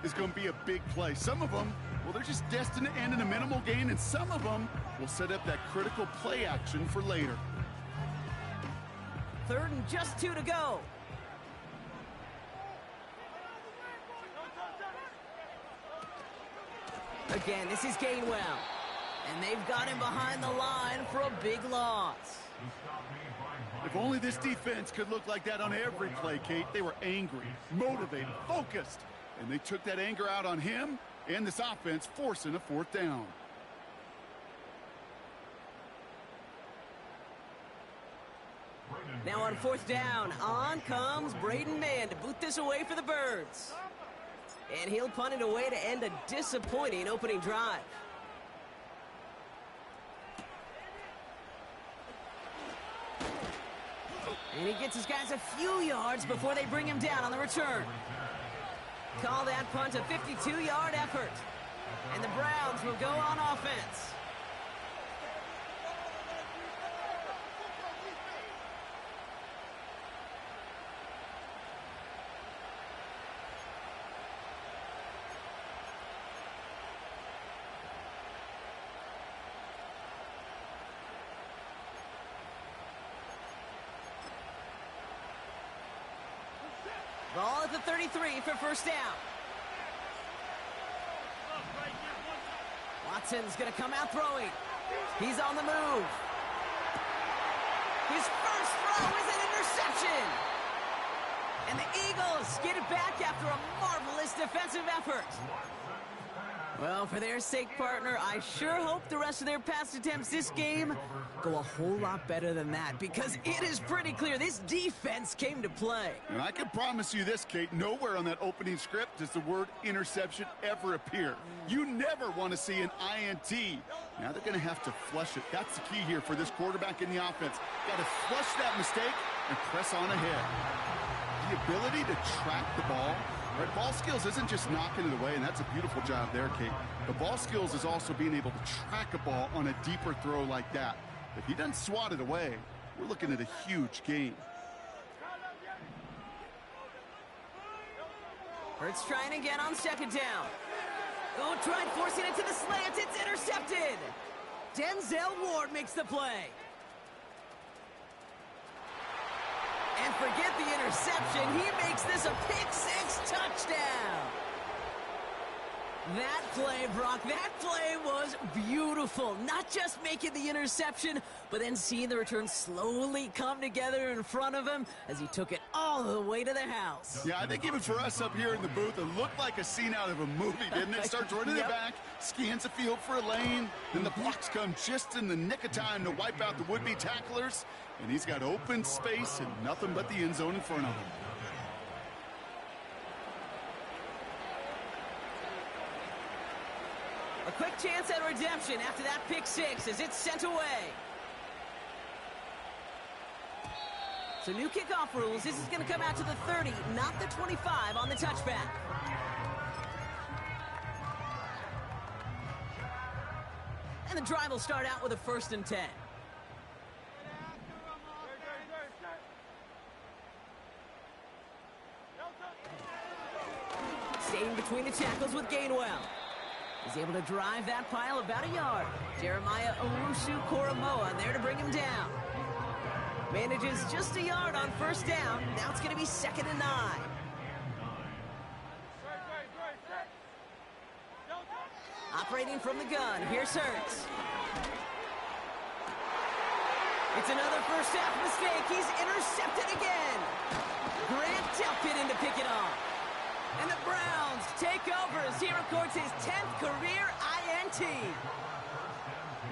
is going to be a big play. Some of them, well, they're just destined to end in a minimal gain, and some of them will set up that critical play action for later. 3rd and just 2 to go. Again, this is Gainwell. And they've got him behind the line for a big loss. If only this defense could look like that on every play, Kate. They were angry, motivated, focused. And they took that anger out on him and this offense, forcing a 4th down. Now on 4th down, on comes Braden Mann to boot this away for the Birds. And he'll punt it away to end a disappointing opening drive. And he gets his guys a few yards before they bring him down on the return. Call that punt a 52-yard effort. And the Browns will go on offense. Ball at the 33 for 1st down. Watson's going to come out throwing. He's on the move. His first throw is an interception. And the Eagles get it back after a marvelous defensive effort. Well, for their sake, partner, I sure hope the rest of their pass attempts this game go a whole lot better than that, because it is pretty clear this defense came to play. And I can promise you this, Kate, nowhere on that opening script does the word interception ever appear. You never want to see an INT. Now they're going to have to flush it. That's the key here for this quarterback in the offense. Got to flush that mistake and press on ahead. The ability to track the ball. Right, ball skills isn't just knocking it away, and that's a beautiful job there, Kate. The ball skills is also being able to track a ball on a deeper throw like that. If he doesn't swat it away, we're looking at a huge gain. Hurts trying again on 2nd down. Oh, tried forcing it to the slant. It's intercepted. Denzel Ward makes the play. And forget the interception. He makes this a pick-6 touchdown. That play, Brock, that play was beautiful. Not just making the interception, but then seeing the return slowly come together in front of him as he took it all the way to the house. Yeah, I think even for us up here in the booth, it looked like a scene out of a movie, didn't it? Starts running it back, scans the field for a lane, then the blocks come just in the nick of time to wipe out the would-be tacklers, and he's got open space and nothing but the end zone in front of him. A quick chance at redemption after that pick-6 as it's sent away. So new kickoff rules. This is going to come out to the 30, not the 25 on the touchback. And the drive will start out with a 1st and 10. Staying between the tackles with Gainwell. He's able to drive that pile about a yard. Jeremiah Owusu-Koramoah there to bring him down. Manages just a yard on 1st down. Now it's going to be 2nd and 9. Operating from the gun, here's Hurts. It's another first half mistake. He's intercepted again. Grant Delpit in to pick it off. And the Browns take over as he records his 10th career INT.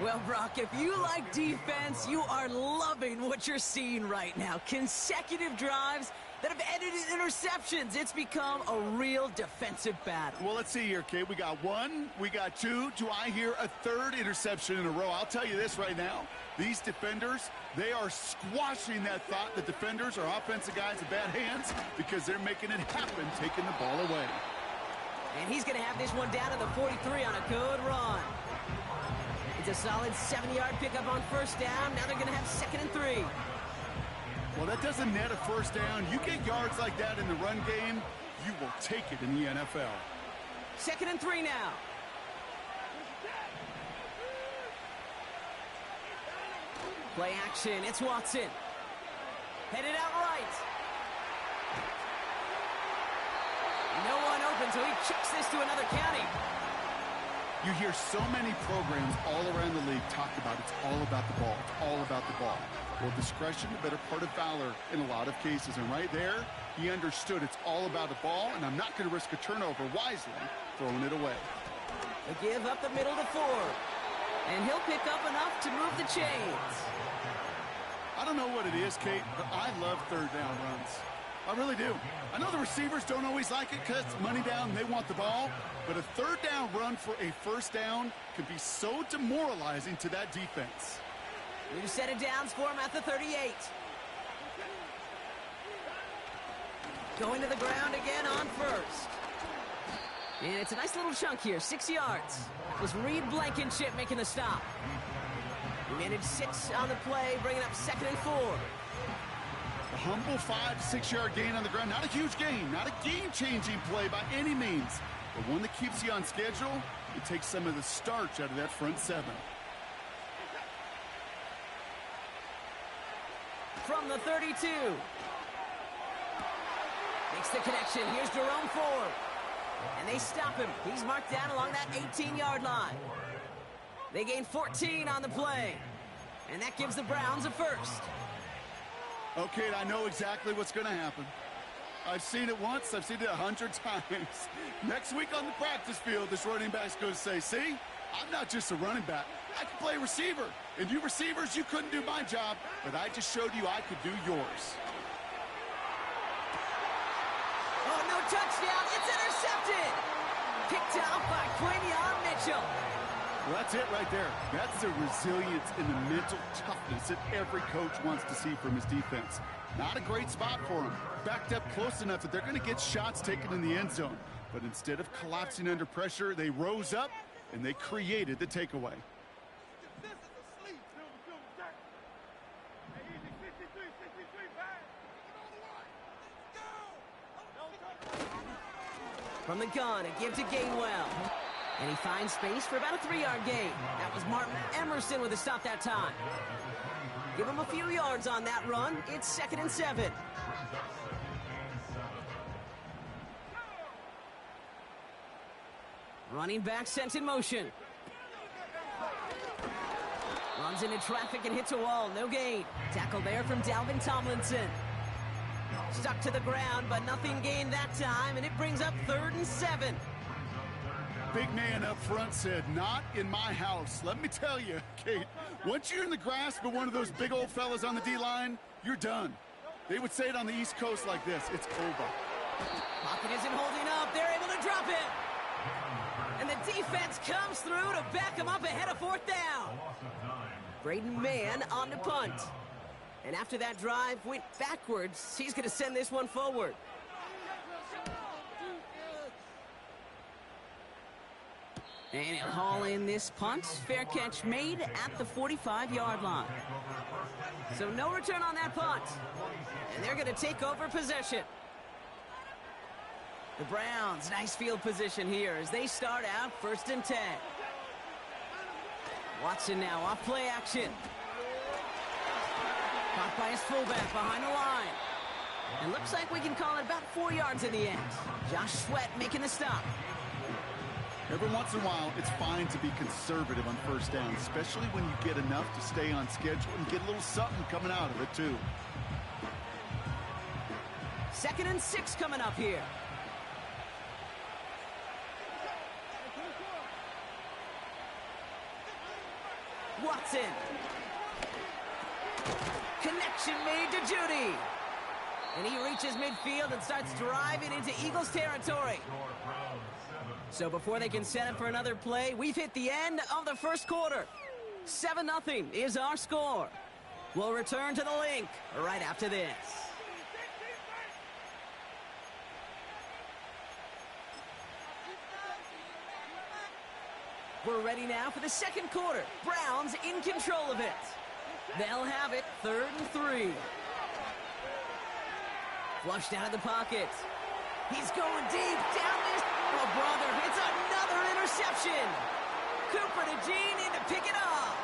Well, Brock, if you like defense, you are loving what you're seeing right now. Consecutive drives that have ended in interceptions. It's become a real defensive battle. Well, let's see here, Kate. We got 1, we got 2. Do I hear a 3rd interception in a row? I'll tell you this right now. These defenders, they are squashing that thought. The defenders are offensive guys in bad hands because they're making it happen, taking the ball away. And he's going to have this one down to the 43 on a good run. It's a solid 7-yard pickup on 1st down. Now they're going to have 2nd and 3. Well, that doesn't net a 1st down. You get yards like that in the run game, you will take it in the NFL. 2nd and 3 now. Play action. It's Watson. Headed out right. No one open, so he kicks this to another county. You hear so many programs all around the league talk about it's all about the ball. It's all about the ball. Well, discretion, the better part of valor in a lot of cases. And right there, he understood it's all about the ball, and I'm not going to risk a turnover, wisely throwing it away. They give up the middle to Ford. And he'll pick up enough to move the chains. I don't know what it is, Kate, but I love third down runs. I really do. I know the receivers don't always like it because it's money down and they want the ball, but a third down run for a first down can be so demoralizing to that defense. New set of downs for him at the 38. Going to the ground again on first. And it's a nice little chunk here, 6 yards. That was Reed Blankenship making the stop. He managed 6 on the play, bringing up 2nd and 4. A humble 5 to 6 yard gain on the ground. Not a huge gain, not a game-changing play by any means, but one that keeps you on schedule. It takes some of the starch out of that front 7. From the 32. Makes the connection. Here's Jerome Ford. And they stop him. He's marked down along that 18-yard line. They gain 14 on the play. And that gives the Browns a first. Okay, I know exactly what's going to happen. I've seen it once. I've seen it 100 times. Next week on the practice field, this running back's going to say, see, I'm not just a running back. I can play receiver. And you receivers, you couldn't do my job, but I just showed you I could do yours. Oh, no touchdown. It's intercepted. Picked out by Quinion Mitchell. Well, that's it right there. That's the resilience and the mental toughness that every coach wants to see from his defense. Not a great spot for him. Backed up close enough that they're going to get shots taken in the end zone. But instead of collapsing under pressure, they rose up and they created the takeaway. From the gun, a give to Gainwell. And he finds space for about a 3-yard gain. That was Martin Emerson with a stop that time. Give him a few yards on that run. It's 2nd and 7. Running back sent in motion. Runs into traffic and hits a wall. No gain. Tackle there from Dalvin Tomlinson. Stuck to the ground, but nothing gained that time, and it brings up 3rd and 7. Big man up front said, not in my house. Let me tell you, Kate, once you're in the grasp of one of those big old fellas on the D-line, you're done. They would say it on the East Coast like this, it's over. Pocket isn't holding up. They're able to drop it. And the defense comes through to back him up ahead of 4th down. Braden Mann on the punt. And after that drive went backwards, he's going to send this one forward. And he'll haul in this punt. Fair catch made at the 45-yard line. So no return on that punt. And they're going to take over possession. The Browns, nice field position here as they start out 1st and 10. Watson now off play action. Caught by his fullback behind the line. And looks like we can call it about 4 yards in the end. Josh Sweat making the stop. Every once in a while, it's fine to be conservative on 1st down, especially when you get enough to stay on schedule and get a little something coming out of it, too. 2nd and 6 coming up here. Watson. Connection made to Judy. And he reaches midfield and starts driving into Eagles territory. So before they can set up for another play, we've hit the end of the 1st quarter. 7-0 is our score. We'll return to the link right after this. We're ready now for the 2nd quarter. Browns in control of it. They'll have it 3rd and 3. Flushed out of the pocket. He's going deep down this. Oh, brother, it's a Jean in to pick it off.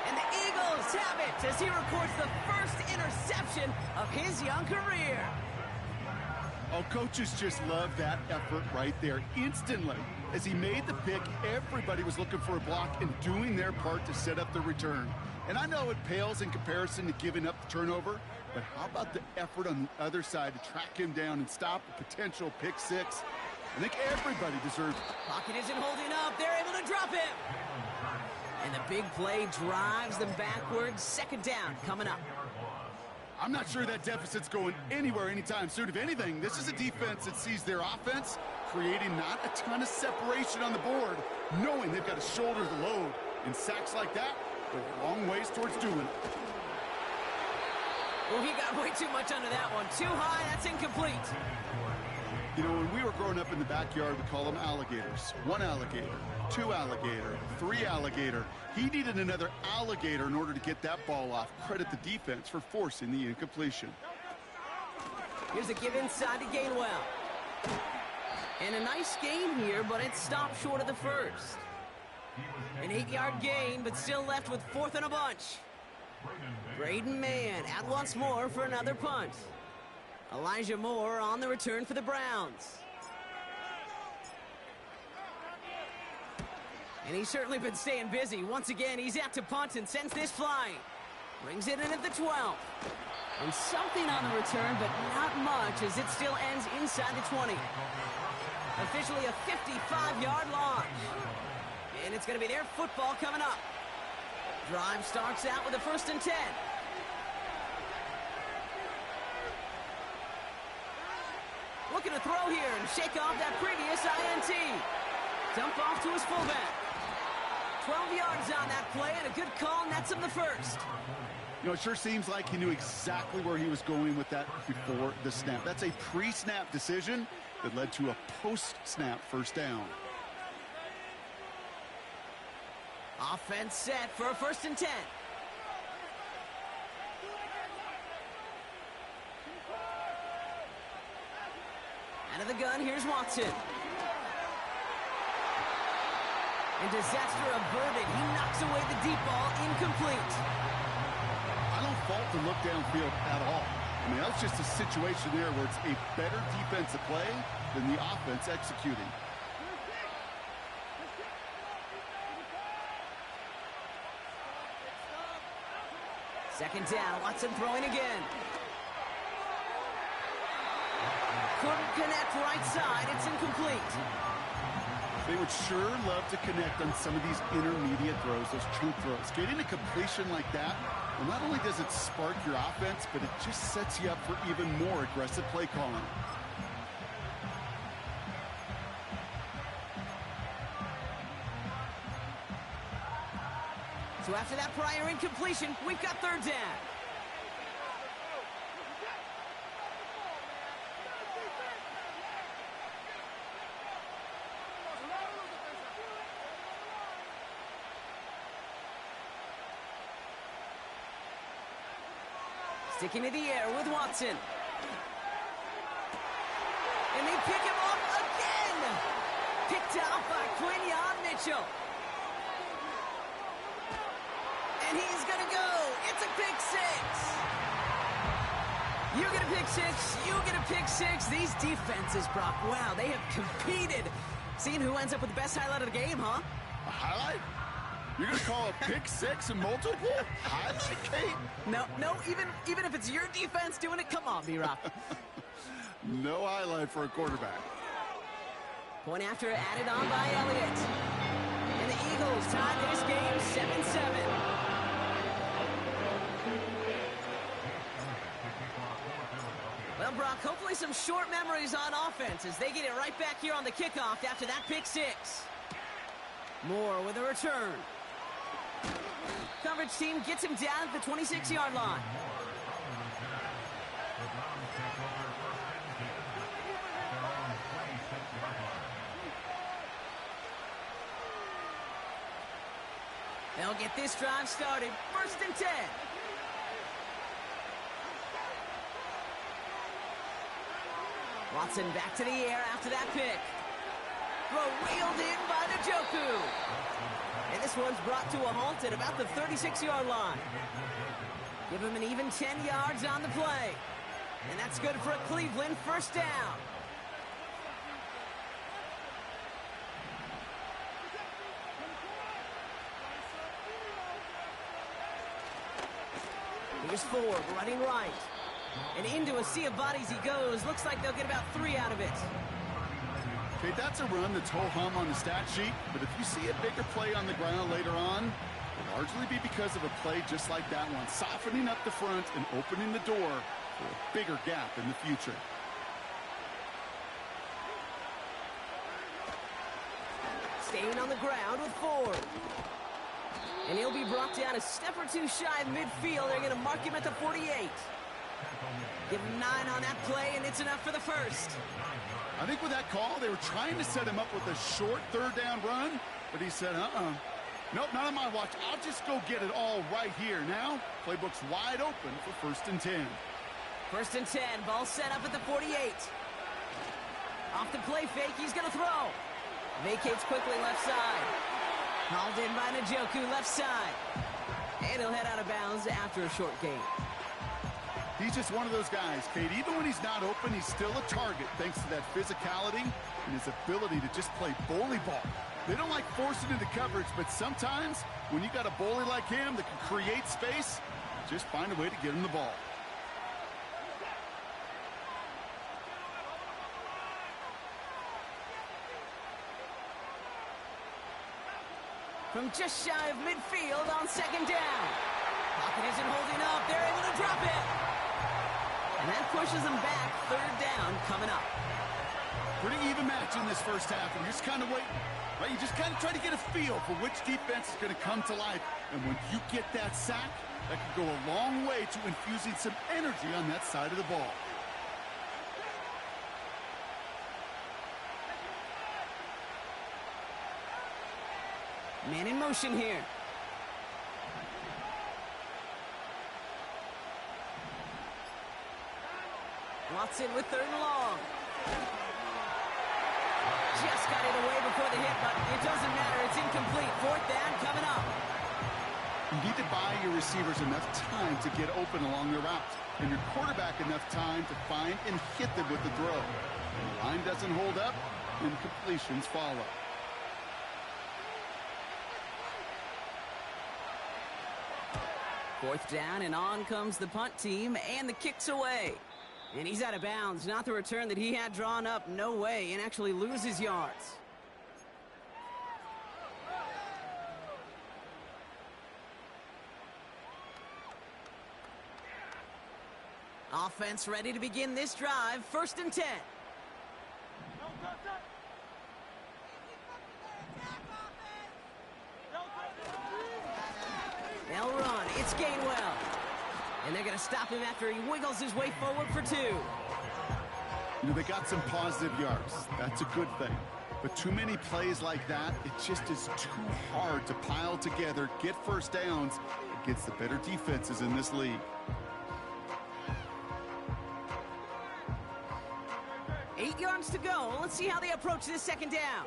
And the Eagles have it as he records the first interception of his young career. Oh, coaches just love that effort right there. Instantly, as he made the pick, everybody was looking for a block and doing their part to set up the return. And I know it pales in comparison to giving up the turnover, but how about the effort on the other side to track him down and stop a potential pick six? I think everybody deserves it. Pocket isn't holding up. They're able to drop him. And the big play drives them backwards. Second down coming up. I'm not sure that deficit's going anywhere anytime soon. If anything, this is a defense that sees their offense creating not a ton of separation on the board, knowing they've got to shoulder the load. And sacks like that go a long ways towards doing it. Well, he got way too much under that one. Too high, that's incomplete. You know, when we were growing up in the backyard, we call them alligators. One alligator, two alligator, three alligator. He needed another alligator in order to get that ball off. Credit the defense for forcing the incompletion. Here's a give inside to Gainwell. And a nice gain here, but it stopped short of the first. An 8-yard gain, but still left with fourth and a bunch. Braden Mann out once more for another punt. Elijah Moore on the return for the Browns. And he's certainly been staying busy. Once again, he's out to punt and sends this flying. Brings it in at the 12. And something on the return, but not much as it still ends inside the 20. Officially a 55-yard launch. And it's going to be their football coming up. Drive starts out with a 1st and 10. Looking to throw here and shake off that previous INT. Dump off to his fullback. 12 yards on that play and a good call nets him the first. You know, it sure seems like he knew exactly where he was going with that before the snap. That's a pre-snap decision that led to a post-snap first down. Offense set for a 1st and 10. Out of the gun, here's Watson. And disaster averted. He knocks away the deep ball, incomplete. I don't fault the look downfield at all. I mean, that's just a situation there where it's a better defensive play than the offense executing. Second down, Watson throwing again. Couldn't connect right side, it's incomplete. They would sure love to connect on some of these intermediate throws, those chunk throws. Getting a completion like that, well, not only does it spark your offense, but it just sets you up for even more aggressive play calling. So after that prior incompletion, we've got 3rd down. Sticking to the air with Watson. And they pick him up again. Picked out by Quinyon Mitchell. And he's going to go. It's a pick six. You get a pick six. You get a pick six. These defenses, Brock, wow, they have competed. Seeing who ends up with the best highlight of the game, huh? A highlight? You're going to call a pick six a multiple highlight, Kate? No, even if it's your defense doing it, come on, B-Rock. No highlight for a quarterback. Point after added on by Elliott. And the Eagles tie this game 7-7. Well, Brock, hopefully some short memories on offense as they get it right back here on the kickoff after that pick six. Moore with a return. Coverage team gets him down at the 26-yard line. They'll get this drive started. 1st and 10. Watson back to the air after that pick. throw wheeled in by Njoku. And this one's brought to a halt at about the 36-yard line. Give him an even 10 yards on the play. And that's good for a Cleveland first down. Here's Ford running right. And into a sea of bodies he goes. Looks like they'll get about 3 out of it. Okay, that's a run that's ho-hum on the stat sheet, but if you see a bigger play on the ground later on, it'll largely be because of a play just like that one, softening up the front and opening the door for a bigger gap in the future. Staying on the ground with Ford. And he'll be brought down a step or two shy of midfield. They're going to mark him at the 48. Give him 9 on that play, and it's enough for the first. I think with that call, they were trying to set him up with a short third down run, but he said, nope, not on my watch. I'll just go get it all right here. Now, playbook's wide open for 1st and 10. 1st and 10, ball set up at the 48. Off the play fake, he's going to throw. Vacates quickly left side. Hauled in by Njoku, left side. And he'll head out of bounds after a short gain. He's just one of those guys, Kate. Even when he's not open, he's still a target thanks to that physicality and his ability to just play bully ball. They don't like forcing into coverage, but sometimes when you got a bully like him that can create space, just find a way to get him the ball. From just shy of midfield on 2nd down. Pocket isn't holding up. They're able to drop it. And that pushes them back. 3rd down coming up. Pretty even match in this first half, and you're just kind of waiting. Right? You just kind of try to get a feel for which defense is going to come to life. And when you get that sack, that can go a long way to infusing some energy on that side of the ball. Man in motion here. Watson with 3rd and long. Just got it away before the hit, but it doesn't matter. It's incomplete. 4th down coming up. You need to buy your receivers enough time to get open along their route, and your quarterback enough time to find and hit them with the throw. When the line doesn't hold up, incompletions follow. Fourth down, and on comes the punt team, and the kick's away. And he's out of bounds. Not the return that he had drawn up. No way. And actually loses yards. Offense ready to begin this drive. 1st and 10. They'll run. It's Gainwell. And they're going to stop him after he wiggles his way forward for 2. You know, they got some positive yards. That's a good thing. But too many plays like that, it just is too hard to pile together, get first downs against the better defenses in this league. 8 yards to go. Let's see how they approach this 2nd down.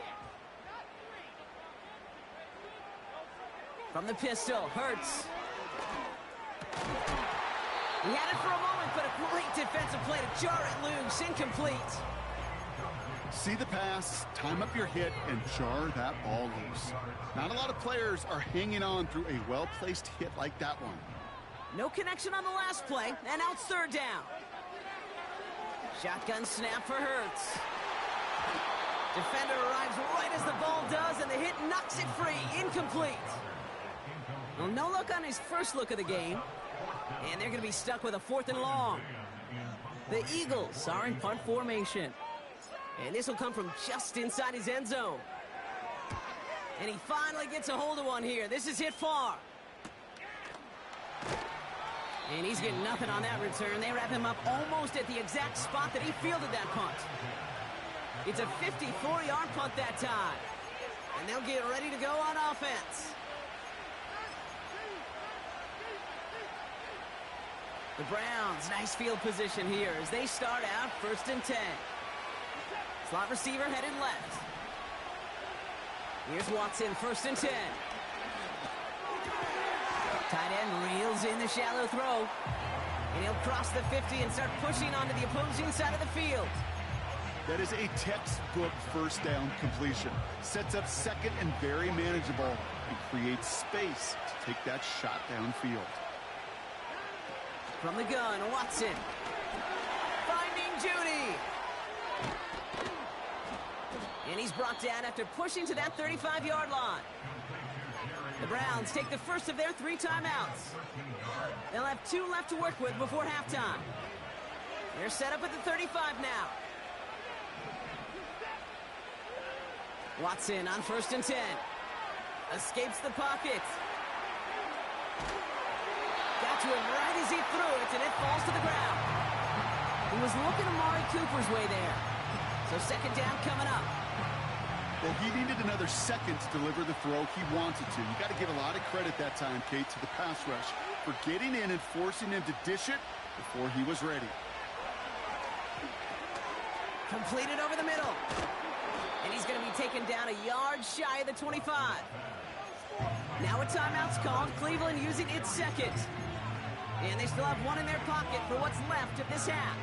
From the pistol, Hurts. He had it for a moment, but a great defensive play to jar it loose. Incomplete. See the pass, time up your hit, and jar that ball loose. Not a lot of players are hanging on through a well-placed hit like that one. No connection on the last play, and now it's 3rd down. Shotgun snap for Hurts. Defender arrives right as the ball does, and the hit knocks it free. Incomplete. Well, no look on his first look of the game. And they're going to be stuck with a 4th and long. The Eagles are in punt formation. And this will come from just inside his end zone. And he finally gets a hold of one here. This is hit far. And he's getting nothing on that return. They wrap him up almost at the exact spot that he fielded that punt. It's a 54-yard punt that time. And they'll get ready to go on offense. The Browns, nice field position here as they start out 1st and 10. Slot receiver headed left. Here's Watson, 1st and 10. Tight end reels in the shallow throw. And he'll cross the 50 and start pushing onto the opposing side of the field. That is a textbook first down completion. Sets up second and very manageable and creates space to take that shot downfield. From the gun, Watson. Finding Judy. And he's brought down after pushing to that 35-yard line. The Browns take the first of their 3 timeouts. They'll have 2 left to work with before halftime. They're set up at the 35 now. Watson on 1st and 10. Escapes the pocket. Got to him right as he threw it, and it falls to the ground. He was looking Amari Cooper's way there. So 2nd down coming up. Well, he needed another second to deliver the throw he wanted to. You got to give a lot of credit that time, Kate, to the pass rush for getting in and forcing him to dish it before he was ready. Completed over the middle. And he's going to be taken down a yard shy of the 25. Now a timeout's called. Cleveland using its second. And they still have 1 in their pocket for what's left of this half.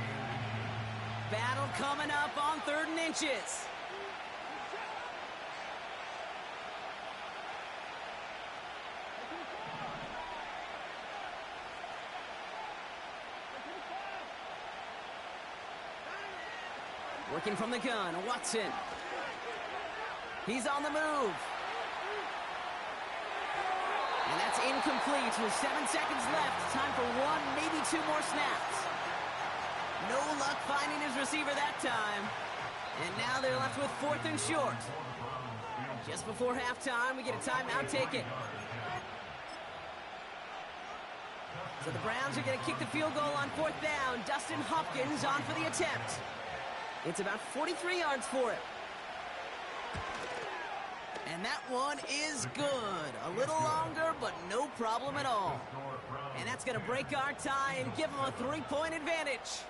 Battle coming up on 3rd and inches. Working from the gun, Watson. He's on the move. And that's incomplete with 7 seconds left. Time for 1, maybe 2 more snaps. No luck finding his receiver that time. And now they're left with 4th and short. Just before halftime, we get a timeout taken. So the Browns are going to kick the field goal on 4th down. Dustin Hopkins on for the attempt. It's about 43 yards for him. And that one is good. A little longer, but no problem at all. And that's going to break our tie and give them a 3-point advantage.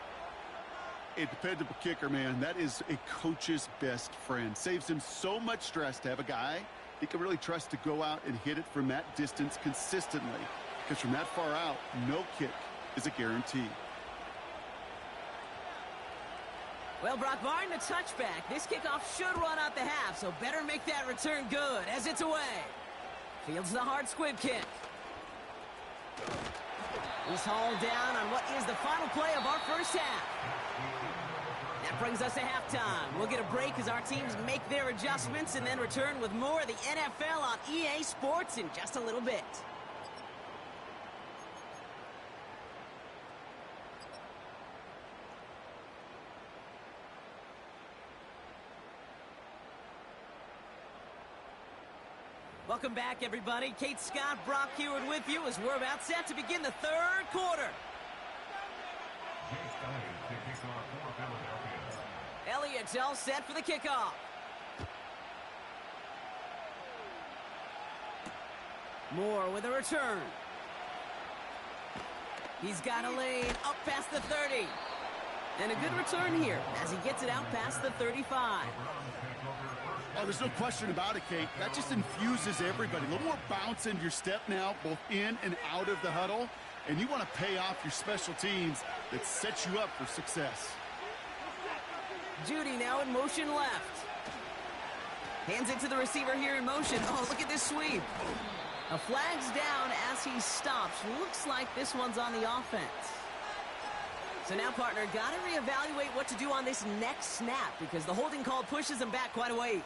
A dependable kicker, man. That is a coach's best friend. Saves him so much stress to have a guy he can really trust to go out and hit it from that distance consistently. Because from that far out, no kick is a guarantee. Well, Brock, barring the touchback, this kickoff should run out the half, so better make that return good as it's away. Fields the hard squib kick. He's hauled down on what is the final play of our first half. That brings us to halftime. We'll get a break as our teams make their adjustments and then return with more of the NFL on EA Sports in just a little bit. Welcome back, everybody. Kate Scott, Brock Heward with you as we're about set to begin the 3rd quarter. Elliott's all set for the kickoff. Moore with a return. He's got a lane up past the 30. And a good return here as he gets it out past the 35. Oh, there's no question about it, Kate. That just infuses everybody. A little more bounce into your step now, both in and out of the huddle. And you want to pay off your special teams that sets you up for success. Judy now in motion left. Hands it to the receiver here in motion. Oh, look at this sweep. A flag's down as he stops. Looks like this one's on the offense. So now, partner, got to reevaluate what to do on this next snap because the holding call pushes him back quite a ways.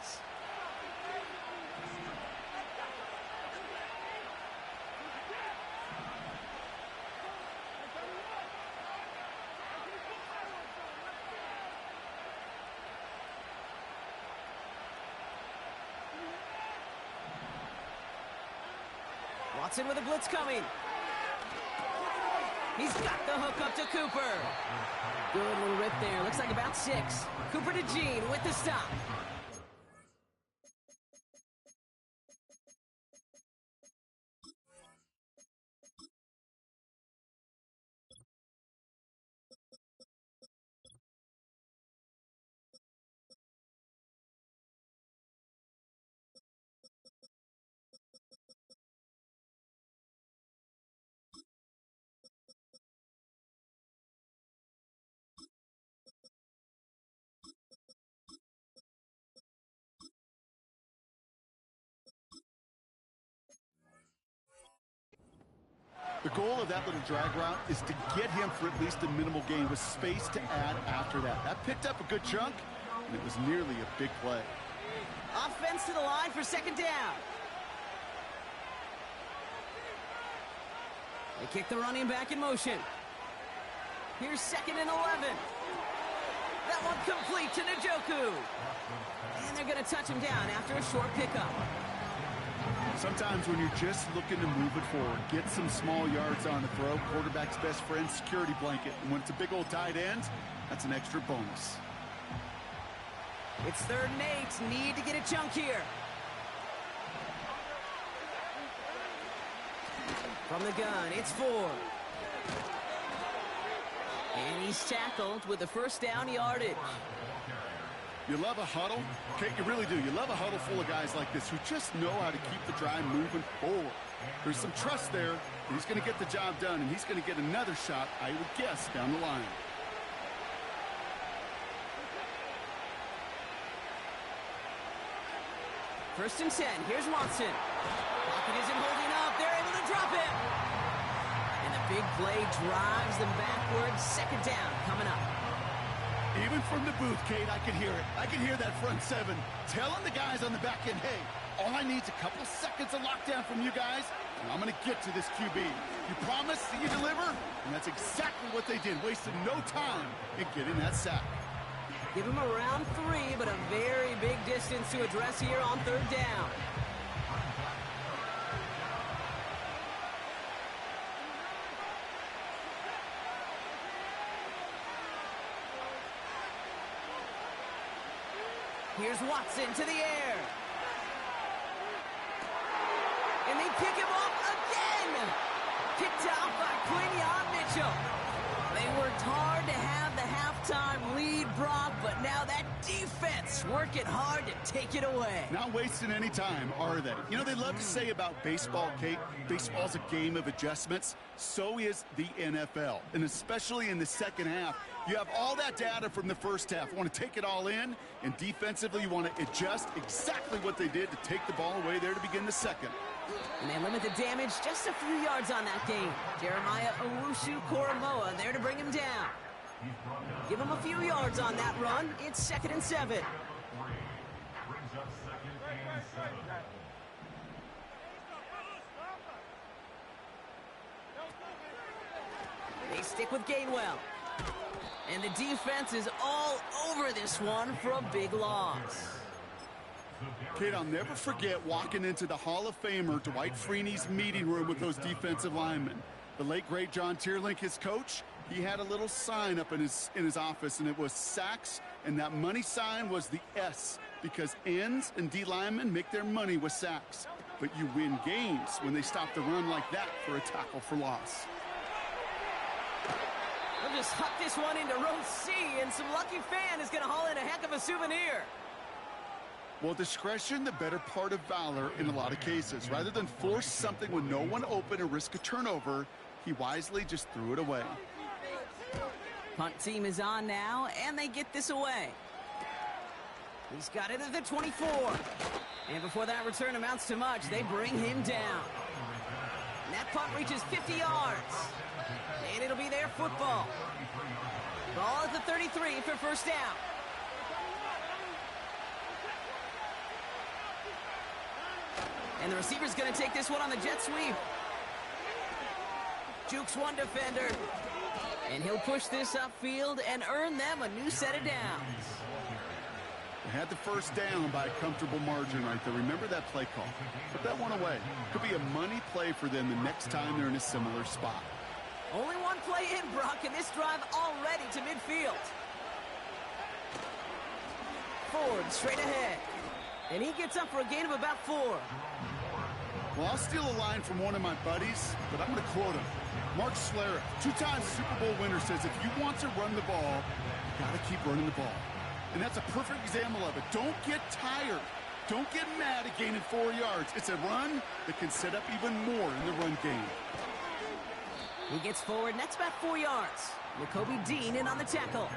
Watson with a blitz coming. He's got the hook up to Cooper. Good little rip there. Looks like about 6. Cooper to Gene with the stop. The goal of that little drag route is to get him for at least a minimal gain with space to add after that. That picked up a good chunk, and it was nearly a big play. Offense to the line for second down. They kick the running back in motion. Here's 2nd and 11. That one complete to Njoku. And they're going to touch him down after a short pickup. Sometimes when you're just looking to move it forward, get some small yards on the throw, quarterback's best friend, security blanket. And when it's a big old tight end, that's an extra bonus. It's 3rd and 8. Need to get a chunk here. From the gun, it's Ford. And he's tackled with the first down yardage. You love a huddle? Okay, you really do. You love a huddle full of guys like this who just know how to keep the drive moving forward. There's some trust there that he's going to get the job done, and he's going to get another shot, I would guess, down the line. First and 10. Here's Watson. Pocket isn't holding up. They're able to drop it. And the big play drives them backwards. Second down coming up. Even from the booth, Kate, I could hear it. I could hear that front 7 telling the guys on the back end, hey, all I need is a couple seconds of lockdown from you guys, and I'm going to get to this QB. You promise that you deliver? And that's exactly what they did, wasting no time in getting that sack. Give him around 3, but a very big distance to address here on 3rd down. Here's Watson to the air. And they pick him off again. Picked out by Quinyon Mitchell. They worked hard to have the halftime lead, Brock, but now that defense working hard to take it away. Not wasting any time, are they? You know, they love to say about baseball, Kate, baseball's a game of adjustments. So is the NFL. And especially in the second half, you have all that data from the first half. You want to take it all in, and defensively you want to adjust exactly what they did to take the ball away there to begin the second. And they limit the damage just a few yards on that game. Jeremiah Owusu-Koramoah there to bring him down. Give him a few yards on that run. It's 2nd and 7. They stick with Gainwell. And the defense is all over this one for a big loss. Kid, I'll never forget walking into the Hall of Famer Dwight Freeney's meeting room with those defensive linemen. The late, great John Tierlink, his coach, he had a little sign up in his office, and it was sacks, and that money sign was the S, because ends and D linemen make their money with sacks. But you win games when they stop the run like that for a tackle for loss. They'll just huck this one into row C, and some lucky fan is going to haul in a heck of a souvenir. Well, discretion, the better part of valor in a lot of cases. Rather than force something with no one open and risk a turnover, he wisely just threw it away. Punt team is on now, and they get this away. He's got it at the 24. And before that return amounts to much, they bring him down. And that punt reaches 50 yards. And it'll be their football. Ball at the 33 for first down. And the receiver's going to take this one on the jet sweep. Jukes one defender. And he'll push this upfield and earn them a new set of downs. They had the first down by a comfortable margin right there. Remember that play call. Put that one away. Could be a money play for them the next time they're in a similar spot. Only one play in, Brock, and this drive already to midfield. Ford straight ahead. And he gets up for a gain of about 4. Well, I'll steal a line from one of my buddies, but I'm going to quote him. Mark Schlereth, 2-time Super Bowl winner, says if you want to run the ball, you got to keep running the ball. And that's a perfect example of it. Don't get tired. Don't get mad at gaining 4 yards. It's a run that can set up even more in the run game. He gets forward, and that's about 4 yards. Nakobe Dean in on the tackle.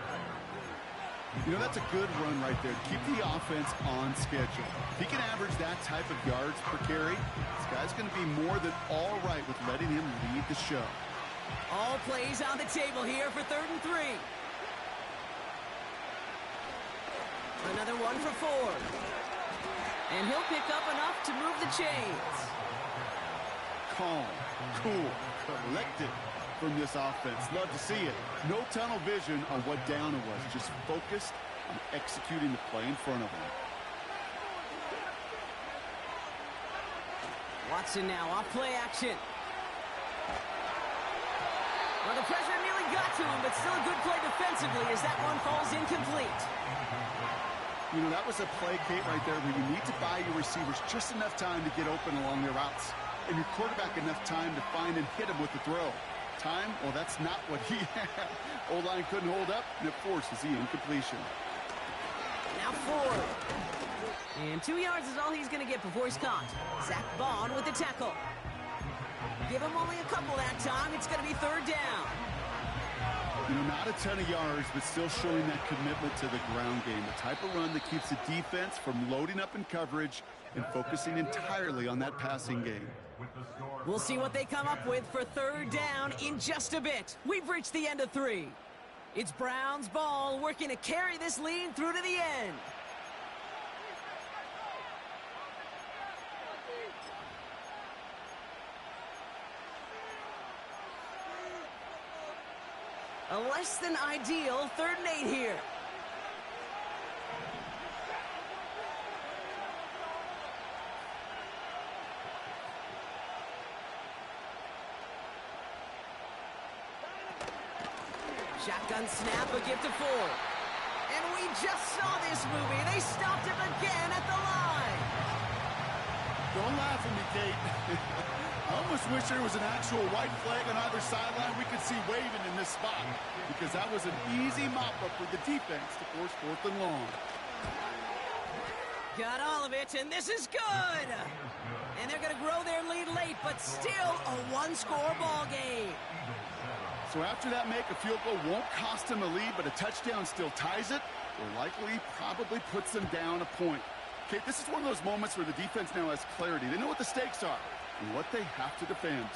You know, that's a good run right there. Keep the offense on schedule. If he can average that type of yards per carry, this guy's going to be more than all right with letting him lead the show. All plays on the table here for 3rd and 3. Another one for Ford. And he'll pick up enough to move the chains. Calm, cool, collected from this offense. Love to see it. No tunnel vision on what down it was. Just focused on executing the play in front of him. Watson now off play action. Well, the pressure nearly got to him, but still a good play defensively as that one falls incomplete. You know, that was a play, Kate, right there where you need to buy your receivers just enough time to get open along their routes, and your quarterback enough time to find and hit him with the throw. Time? Well, that's not what he had. O-line couldn't hold up, and it forces the incompletion. Now Ford. And 2 yards is all he's going to get before he's caught. Zach Bond with the tackle. Give him only a couple that time. It's going to be 3rd down. You know, not a ton of yards, but still showing that commitment to the ground game. The type of run that keeps the defense from loading up in coverage and focusing entirely on that passing game. We'll see what they come up with for 3rd down in just a bit. We've reached the end of 3. It's Browns ball, working to carry this lead through to the end. A less than ideal 3rd and 8 here. Shotgun snap, a give to Ford. And we just saw this movie. They stopped him again at the line. Don't laugh at me, Kate. I almost wish there was an actual white flag on either sideline we could see waving in this spot, because that was an easy mop-up for the defense to force 4th and long. Got all of it, and this is good. And they're going to grow their lead late, but still a one-score ball game. So after that make, a field goal won't cost them a lead, but a touchdown still ties it, or likely probably puts them down a point. Kate, this is one of those moments where the defense now has clarity. They know what the stakes are and what they have to defend.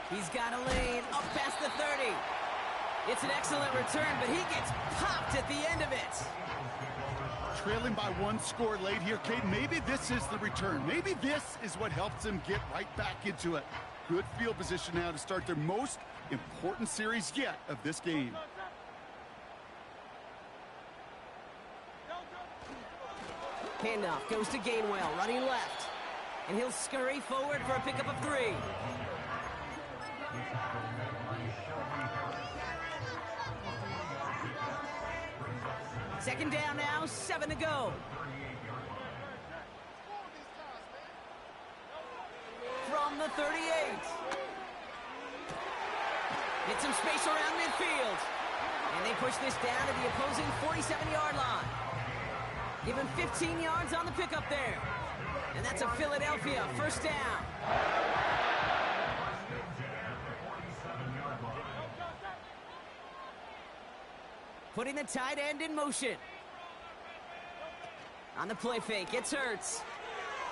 He's got a lane up past the 30. It's an excellent return, but he gets popped at the end of it. Trailing by 1 score late here, Kate. Maybe this is the return. Maybe this is what helps them get right back into it. Good field position now to start their most important series yet of this game. Handoff goes to Gainwell, running left. And he'll scurry forward for a pickup of 3. Second down now, 7 to go. From the 38. Get some space around midfield. And they push this down to the opposing 47-yard line. Give him 15 yards on the pickup there. And that's a Philadelphia first down. Putting the tight end in motion. On the play fake, it's Hurts.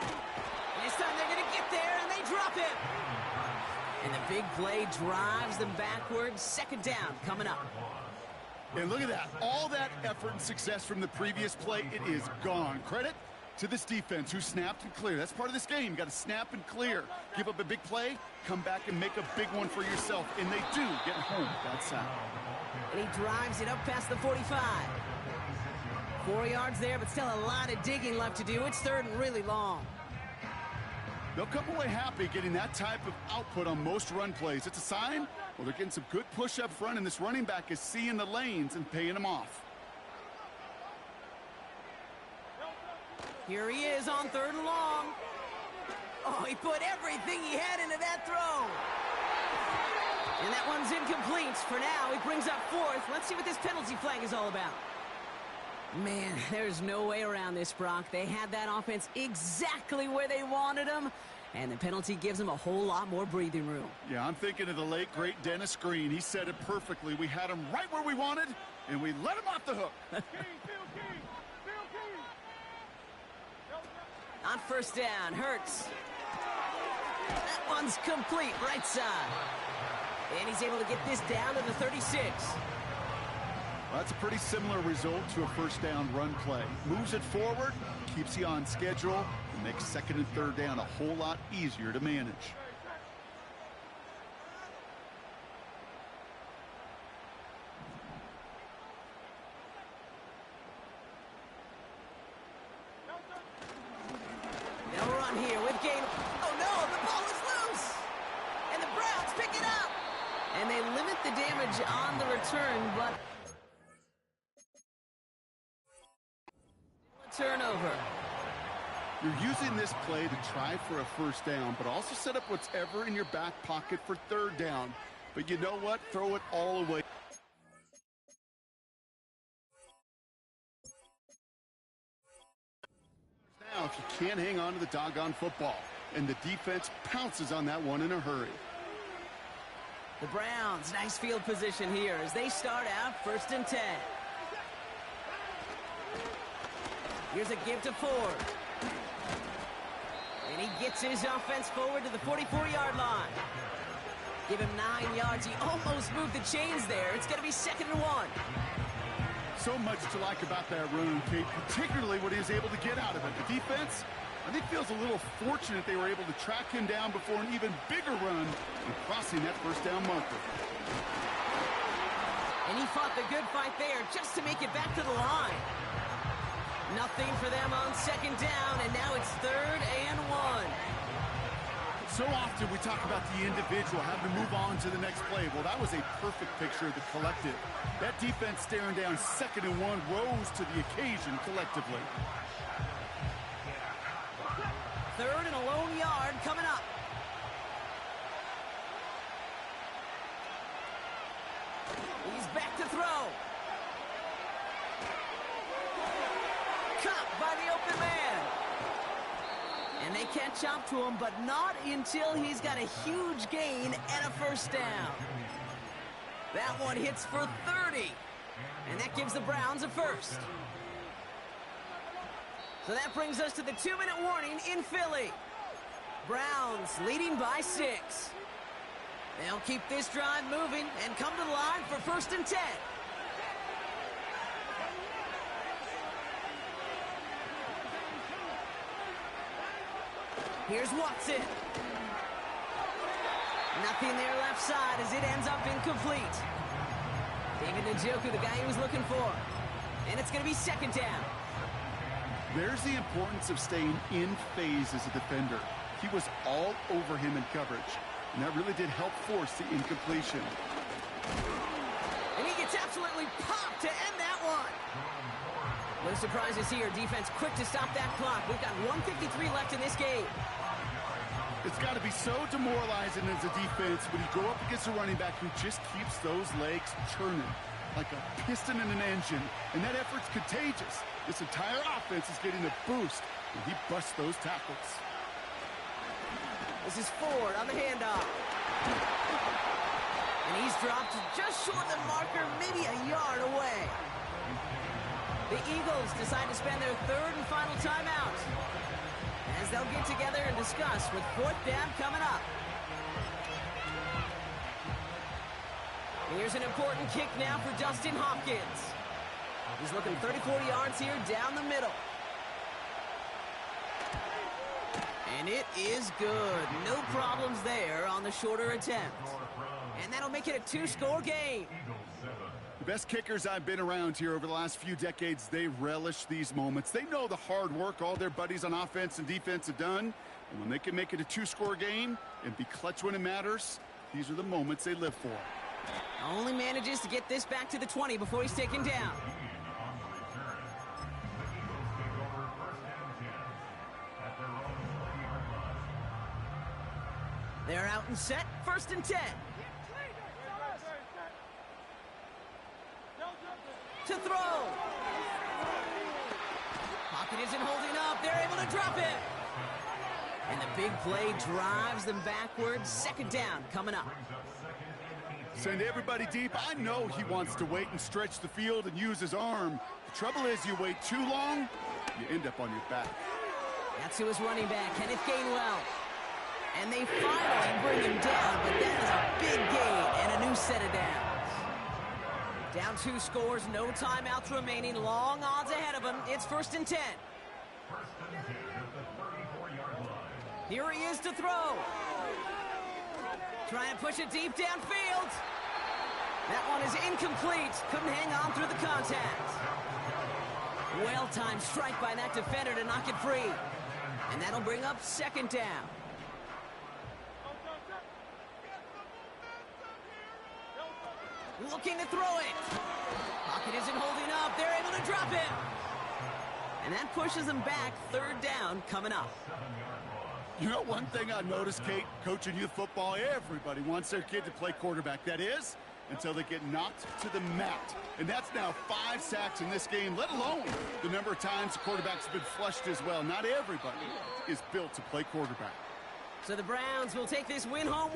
And this time they're going to get there, and they drop him. And the big play drives them backwards. Second down coming up. And look at that. All that effort and success from the previous play, it is gone. Credit to this defense who snapped and cleared. That's part of this game. You got to snap and clear. Give up a big play, come back and make a big one for yourself. And they do get home with that sack. And he drives it up past the 45. 4 yards there, but still a lot of digging left to do. It's 3rd and really long. They'll come away happy getting that type of output on most run plays. It's a sign, well, they're getting some good push up front, and this running back is seeing the lanes and paying them off. Here he is on 3rd and long. Oh, he put everything he had into that throw. And that one's incomplete. For now, he brings up 4th. Let's see what this penalty flag is all about. Man, there's no way around this, Brock. They had that offense exactly where they wanted them, and the penalty gives them a whole lot more breathing room. Yeah, I'm thinking of the late, great Dennis Green. He said it perfectly. We had them right where we wanted, and we let him off the hook. On first down, Hurts. That one's complete, right side. And he's able to get this down to the 36. Well, that's a pretty similar result to a first down run play. Moves it forward, keeps you on schedule, and makes second and third down a whole lot easier to manage. They'll run here with Gain. Oh no, the ball is loose! And the Browns pick it up! And they limit the damage on the return, but turnover. You're using this play to try for a first down, but also set up whatever in your back pocket for third down. But you know what? Throw it all away. Now, if you can't hang on to the doggone football, and the defense pounces on that one in a hurry. The Browns, nice field position here as they start out first and 10. Here's a give to Ford. And he gets his offense forward to the 44-yard line. Give him 9 yards. He almost moved the chains there. It's going to be second and 1. So much to like about that run, Kate, particularly what he was able to get out of it. The defense, I think, feels a little fortunate they were able to track him down before an even bigger run and crossing that first down marker. And he fought the good fight there just to make it back to the line. Nothing for them on second down, and now it's third and 1. So often we talk about the individual having to move on to the next play. Well, that was a perfect picture of the collective. That defense staring down second and 1 rose to the occasion collectively. Third and a lone yard coming up. He's back to throw. Caught by the open man. And they catch up to him, but not until he's got a huge gain and a first down. That one hits for 30. And that gives the Browns a first. So that brings us to the 2-minute warning in Philly. Browns leading by 6. They'll keep this drive moving and come to the line for first and 10. Here's Watson. Nothing there left side as it ends up incomplete. David Njoku, the guy he was looking for. And it's going to be second down. There's the importance of staying in phase as a defender. He was all over him in coverage, and that really did help force the incompletion. And he gets absolutely popped to end that one. No surprises here. Defense quick to stop that clock. We've got 1:53 left in this game. It's got to be so demoralizing as a defense when you go up against a running back who just keeps those legs churning like a piston in an engine, and that effort's contagious. This entire offense is getting a boost when he busts those tackles. This is Ford on the handoff. And he's dropped just short of the marker, maybe a yard away. The Eagles decide to spend their third and final timeout as they'll get together and discuss with fourth down coming up. Here's an important kick now for Dustin Hopkins. He's looking 34 yards here down the middle. And it is good. No problems there on the shorter attempt. And that'll make it a 2-score game. The best kickers I've been around here over the last few decades, they relish these moments. They know the hard work all their buddies on offense and defense have done. And when they can make it a 2-score game and be clutch when it matters, these are the moments they live for. Only manages to get this back to the 20 before he's taken down. They're out and set, first and 10. To throw. Pocket isn't holding up. They're able to drop it. And the big play drives them backwards. Second down coming up. Send everybody deep. I know he wants to wait and stretch the field and use his arm. The trouble is you wait too long, you end up on your back. That's who is running back, Kenneth Gainwell. And they finally bring him down, but that is a big gain and a new set of downs. Down 2 scores, no timeouts remaining, long odds ahead of him. It's 1st and 10. Here he is to throw. Trying to push it deep downfield. That one is incomplete. Couldn't hang on through the contact. Well-timed strike by that defender to knock it free. And that'll bring up 2nd down. Looking to throw it. Pocket isn't holding up. They're able to drop him. And that pushes them back. 3rd down coming up. You know, one thing I noticed, Kate, coaching youth football, everybody wants their kid to play quarterback. That is, until they get knocked to the mat. And that's now 5 sacks in this game, let alone the number of times the quarterback's been flushed as well. Not everybody is built to play quarterback. So the Browns will take this win home.